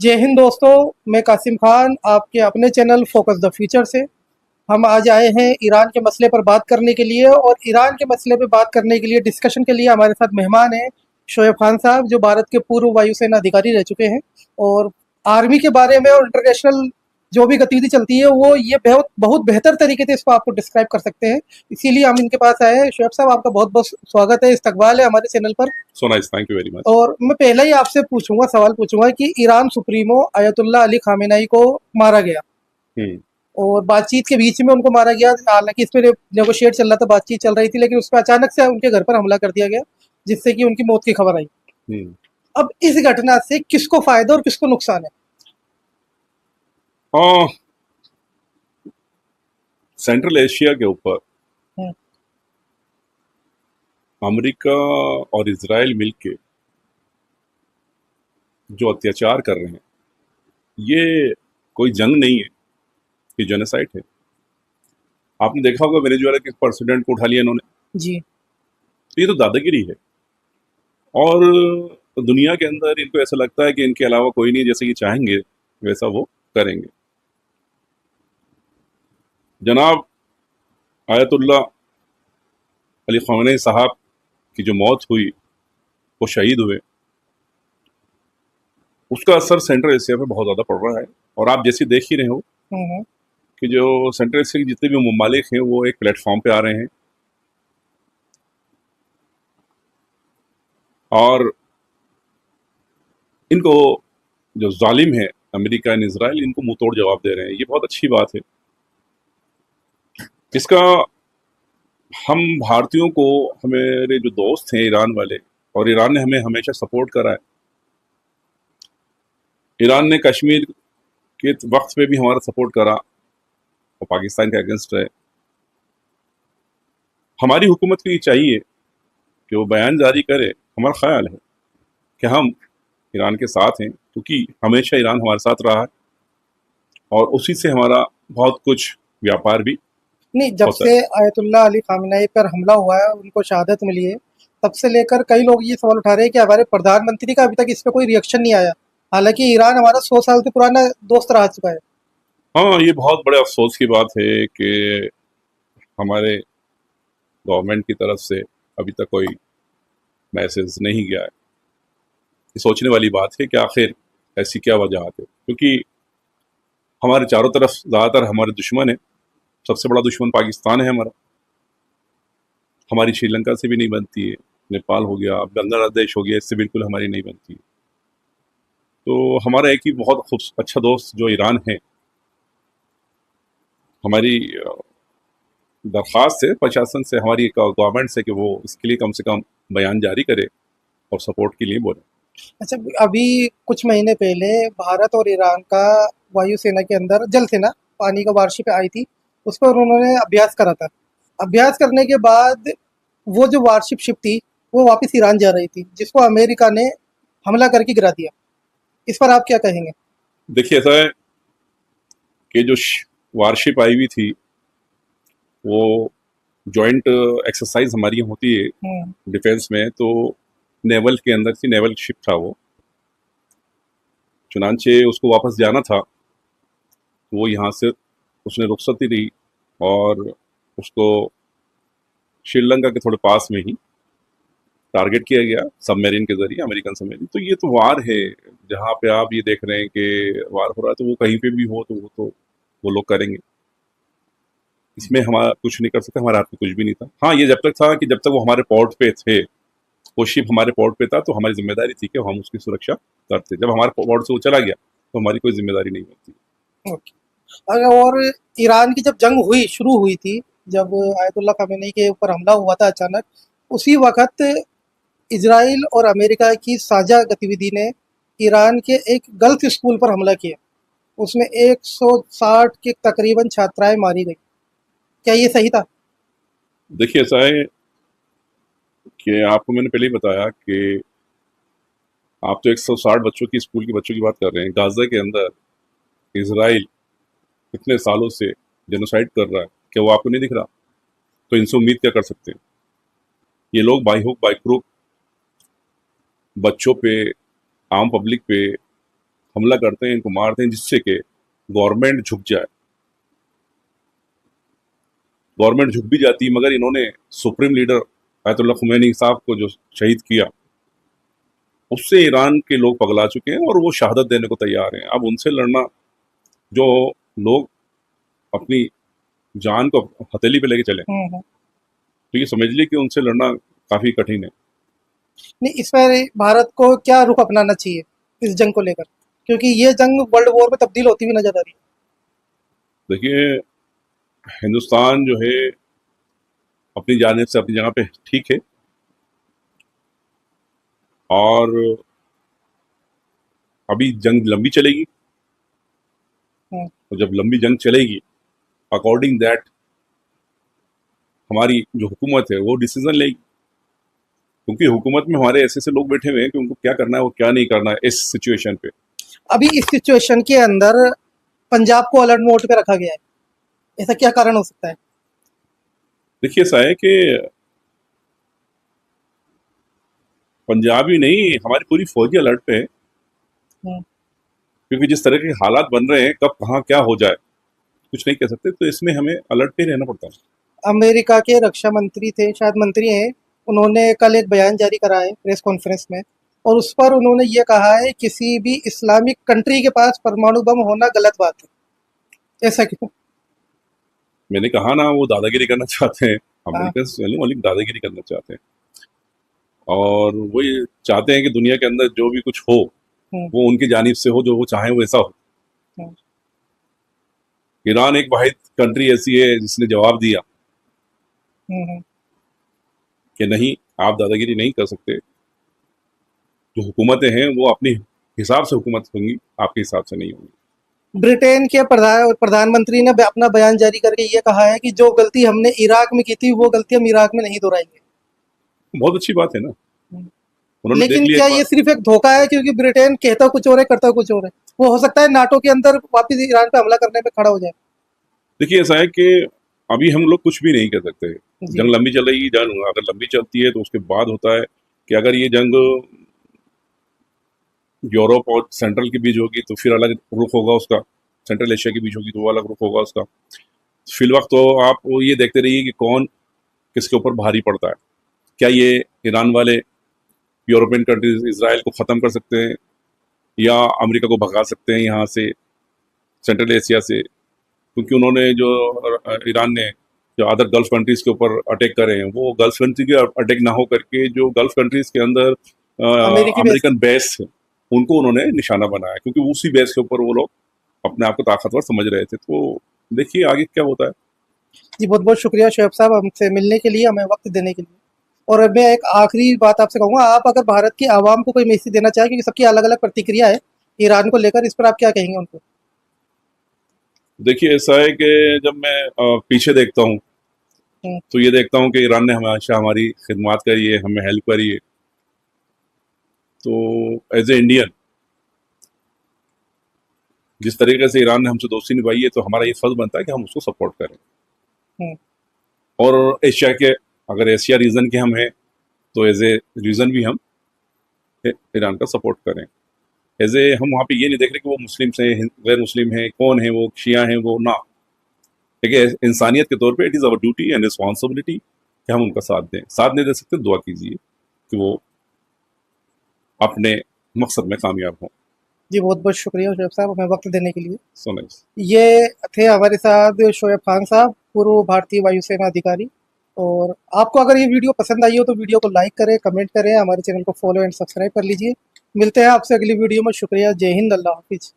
जय हिंद दोस्तों। मैं कासिम खान आपके अपने चैनल फोकस द फ्यूचर से हम आज आए हैं ईरान के मसले पर बात करने के लिए। और ईरान के मसले पर बात करने के लिए डिस्कशन के लिए हमारे साथ मेहमान हैं शोएब खान साहब, जो भारत के पूर्व वायुसेना अधिकारी रह चुके हैं और आर्मी के बारे में और इंटरनेशनल जो भी गतिविधि चलती है वो ये बहुत बहुत बेहतर तरीके से इसको आपको डिस्क्राइब कर सकते हैं। इसीलिए हम इनके पास आए हैं। शोएब साहब, आपका बहुत बहुत स्वागत है, इस्तकबाल है हमारे चैनल पर। So nice, thank you very much. और मैं पहले ही आपसे पूछूंगा, सवाल पूछूंगा कि ईरान सुप्रीमो अयतुल्ला अली खामेनेई को मारा गया हम्म। और बातचीत के बीच में उनको मारा गया। हालांकि इस पर नेगोशिएट चल रहा था, बातचीत चल रही थी, लेकिन उस पर अचानक से उनके घर पर हमला कर दिया गया जिससे कि उनकी मौत की खबर आई। हम्म। अब इस घटना से किसको फायदा और किसको नुकसान है? हाँ, सेंट्रल एशिया के ऊपर हम्म, अमेरिका और इजराइल मिलके जो अत्याचार कर रहे हैं, ये कोई जंग नहीं है, ये जेनोसाइड है। आपने देखा होगा वेनेजुएला के प्रेसिडेंट को उठा लिया इन्होंने। जी। तो ये तो दादागिरी है। और दुनिया के अंदर इनको ऐसा लगता है कि इनके अलावा कोई नहीं, जैसे कि चाहेंगे वैसा वो करेंगे। जनाब आयतुल्ला अली ख़ामेनेई साहब की जो मौत हुई, वो शहीद हुए, उसका असर सेंट्रल एशिया पे बहुत ज़्यादा पड़ रहा है। और आप जैसे देख ही रहे हो हम्म, कि जो सेंट्रल एशिया के जितने भी ममालिक हैं वो एक प्लेटफॉर्म पे आ रहे हैं और इनको जो जालिम है अमेरिका एंड इसराइल, इनको मुंह तोड़ जवाब दे रहे हैं। ये बहुत अच्छी बात है। इसका हम भारतीयों को, हमारे जो दोस्त हैं ईरान वाले, और ईरान ने हमें हमेशा सपोर्ट करा है। ईरान ने कश्मीर के वक्त पे भी हमारा सपोर्ट करा और पाकिस्तान के अगेंस्ट है। हमारी हुकूमत को ये चाहिए कि वो बयान जारी करे। हमारा ख्याल है कि हम ईरान के साथ हैं, क्योंकि हमेशा ईरान हमारे साथ रहा है और उसी से हमारा बहुत कुछ व्यापार भी नहीं, जब होता है। से आयतुल्ला अली खामेनेई पर हमला हुआ है, उनको शहादत मिली है, तब से लेकर कई लोग ये सवाल उठा रहे हैं कि हमारे प्रधानमंत्री का अभी तक इस पे कोई रिएक्शन नहीं आया। हालांकि ईरान हमारा 100 साल से पुराना दोस्त रह चुका है। हाँ, ये बहुत बड़े अफसोस की बात है कि हमारे गवर्नमेंट की तरफ से अभी तक कोई मैसेज नहीं गया है। ये सोचने वाली बात है कि आखिर ऐसी क्या वजह है, क्योंकि हमारे चारों तरफ ज़्यादातर हमारे दुश्मन है। सबसे बड़ा दुश्मन पाकिस्तान है हमारा। हमारी श्रीलंका से भी नहीं बनती है, नेपाल हो गया, बांग्लादेश हो गया, इससे बिल्कुल हमारी नहीं बनती है। तो हमारा एक ही बहुत खूब अच्छा दोस्त जो ईरान है, हमारी दरख्वास्त है प्रशासन से, हमारी गवर्नमेंट से, कि वो इसके लिए कम से कम बयान जारी करे और सपोर्ट के लिए बोले। अच्छा, अभी कुछ महीने पहले भारत और ईरान का वायुसेना के अंदर जल सेना पानी का वारशिप आई थी, उस पर उन्होंने अभ्यास करा था। अभ्यास करने के बाद वो जो वारशिप शिप थी वो वापस ईरान जा रही थी, जिसको अमेरिका ने हमला करके गिरा दिया। इस पर आप क्या कहेंगे? देखिए, ऐसा है कि जो वारशिप आई हुई थी, वो जॉइंट एक्सरसाइज हमारी यहाँ होती है हम्म, डिफेंस में, तो नेवल के अंदर थी, नेवल शिप था वो। चुनांचे उसको वापस जाना था, तो वो यहाँ से उसने रुखसत ही ली और उसको श्रीलंका के थोड़े पास में ही टारगेट किया गया सबमरीन के जरिए, अमेरिकन सबमरीन। तो ये तो वार है, जहाँ पे आप ये देख रहे हैं कि वार हो रहा है, तो वो कहीं पे भी हो तो वो लोग करेंगे। इसमें हमारा कुछ नहीं कर सकते, हमारे हाथ में कुछ भी नहीं था। हाँ, ये जब तक था कि जब तक वो हमारे पोर्ट पे थे, वो शिप हमारे पोर्ट पे था, तो हमारी जिम्मेदारी थी कि हम उसकी सुरक्षा करते। जब हमारे पोर्ट से वो चला गया तो हमारी कोई जिम्मेदारी नहीं बनती। ओके। और ईरान की जब जंग हुई, शुरू हुई थी, जब आयतुल्ला खामेनेई के ऊपर हमला हुआ था अचानक, उसी वक्त इजराइल और अमेरिका की साझा गतिविधि ने ईरान के एक गल्फ स्कूल पर हमला किया। उसमें 160 के तकरीबन छात्राएं मारी गई। क्या ये सही था? देखिए, ऐसा है कि आपको मैंने पहले ही बताया कि आप तो 160 बच्चों की, स्कूल के बच्चों की बात कर रहे हैं। गाजा के अंदर इसराइल इतने सालों से जेनोसाइड कर रहा है, क्या वो आपको नहीं दिख रहा? तो इनसे उम्मीद क्या कर सकते हैं? ये लोग बाई हुक बाई क्रूक बच्चों पे, आम पब्लिक पे हमला करते हैं, इनको मारते हैं, जिससे कि गवर्नमेंट झुक जाए। गवर्नमेंट झुक भी जाती है, मगर इन्होंने सुप्रीम लीडर आयतुल्लाह खुमैनी साहब को जो शहीद किया, उससे ईरान के लोग पगला चुके हैं और वो शहादत देने को तैयार हैं। अब उनसे लड़ना, जो लोग अपनी जान को हथेली पे लेके चले, तो ये समझ लीजिए कि उनसे लड़ना काफी कठिन है। नहीं, इस पर भारत को क्या रुख अपनाना चाहिए इस जंग को लेकर, क्योंकि ये जंग वर्ल्ड वॉर में तब्दील होती हुई नजर आ रही है। देखिए, हिंदुस्तान जो है अपनी जानिब से अपनी जगह पे ठीक है, और अभी जंग लंबी चलेगी, और जब लंबी जंग चलेगी, अकॉर्डिंग दैट हमारी जो हुकूमत है वो डिसीजन लेगी, क्योंकि हुकूमत में हमारे ऐसे ऐसे लोग बैठे हुए हैं कि उनको क्या करना है, वो क्या नहीं करना है इस सिचुएशन पे। अभी इस सिचुएशन के अंदर पंजाब को अलर्ट मोड पे रखा गया है, ऐसा क्या कारण हो सकता है? देखिए, ऐसा है कि पंजाब ही नहीं, हमारी पूरी फौजी अलर्ट पे है, क्योंकि जिस तरह के हालात बन रहे हैं, कब कहाँ क्या हो जाए कुछ नहीं कह सकते, तो इसमें हमें अलर्ट पे रहना पड़ता है। अमेरिका के रक्षा मंत्री थे, शायद मंत्री हैं, उन्होंने कल एक बयान जारी करा है प्रेस कॉन्फ्रेंस में, और उस पर उन्होंने ये कहा है किसी भी इस्लामिक कंट्री के पास परमाणु बम होना गलत बात है। ऐसा क्यों? मैंने कहा ना, वो दादागिरी करना चाहते हैं, अमेरिकन वाली दादागिरी करना चाहते हैं, और वो ये चाहते हैं कि दुनिया के अंदर जो भी कुछ हो वो उनकी जानिब से हो, जो वो चाहें वैसा हो। ईरान एक वाहिद कंट्री ऐसी है जिसने जवाब दिया कि नहीं, आप दादागिरी नहीं कर सकते, जो हुकूमतें हैं वो अपनी हिसाब से हुकूमत होंगी, आपके हिसाब से नहीं होंगी। ब्रिटेन के प्रधानमंत्री ने अपना बयान जारी करके ये कहा है कि जो गलती हमने इराक में की थी वो गलती हम इराक में नहीं दोहराएंगे। बहुत अच्छी बात है ना, उन्होंने देख लेकिन लिया क्या एक ये बार। सिर्फ एक धोखा है, क्योंकि ब्रिटेन कहता कुछ और है करता कुछ और है? वो हो सकता है नाटो के अंदर वापस ईरान पे हमला करने पे खड़ा हो जाए। देखिए, ऐसा है कि अभी हम लोग कुछ भी नहीं कर सकते, जी। जंग लंबी चल रही, जंग अगर लंबी चलती है तो उसके बाद होता है कि अगर ये जंग यूरोप और सेंट्रल के बीच होगी तो फिर अलग रुख होगा उसका, सेंट्रल एशिया के बीच होगी तो वो अलग रुख होगा उसका। फिल वक्त तो आप वो ये देखते रहिए कि कौन किसके ऊपर भारी पड़ता है। क्या ये ईरान वाले यूरोपियन कंट्रीज इसराइल को ख़त्म कर सकते हैं, या अमेरिका को भगा सकते हैं यहाँ से, सेंट्रल एशिया से, क्योंकि उन्होंने जो ईरान ने जो अदर गल्फ कंट्रीज के ऊपर अटैक करे हैं, वो गल्फ कंट्री के अटैक ना हो करके जो गल्फ कंट्रीज के अंदर अमेरिकी बेस। अमेरिकन बेस है, उनको उन्होंने निशाना बनाया, क्योंकि उसी बेस के ऊपर वो लोग अपने आप को ताकतवर समझ रहे थे। तो देखिए आगे क्या होता है। जी, बहुत बहुत शुक्रिया शोएब साहब, हमसे मिलने के लिए, हमें वक्त देने के लिए। और मैं एक आखिरी बात आपसे कहूँगा, आप अगर भारत की आवाम को कोई मैसेज देना चाहें, क्योंकि सबकी अलग अलग प्रतिक्रिया है ईरान को लेकर, इस पर आप क्या कहेंगे उनको? देखिए, ऐसा है कि जब मैं पीछे देखता हूँ तो ये देखता हूँ कि ईरान ने हमेशा हमारी खिदमत करी है, हमें हेल्प करी है, तो एज ए इंडियन जिस तरीके से ईरान ने हमसे दोस्ती निभाई है, तो हमारा ये फर्ज बनता है कि हम उसको सपोर्ट करें। और एशिया के, अगर एशिया रीजन के हम हैं तो एज ए रीजन भी हम ईरान का सपोर्ट करें। एज ए हम वहाँ पे ये नहीं देख रहे कि वो मुस्लिम से गैर मुस्लिम हैं, कौन है वो, शिया हैं वो, ना। देखिए, इंसानियत के तौर पे it is our duty and responsibility कि हम उनका साथ दें। साथ नहीं दे सकते, दुआ कीजिए कि वो अपने मकसद में कामयाब हों। जी, बहुत बहुत शुक्रिया शोएब साहब, हमें वक्त देने के लिए। So nice. ये थे हमारे साथ शोएब खान साहब, पूर्व भारतीय वायुसेना अधिकारी। और आपको अगर ये वीडियो पसंद आई हो तो वीडियो को लाइक करें, कमेंट करें, हमारे चैनल को फॉलो एंड सब्सक्राइब कर लीजिए। मिलते हैं आपसे अगली वीडियो में। शुक्रिया। जय हिंद। अल्लाह हाफिज़।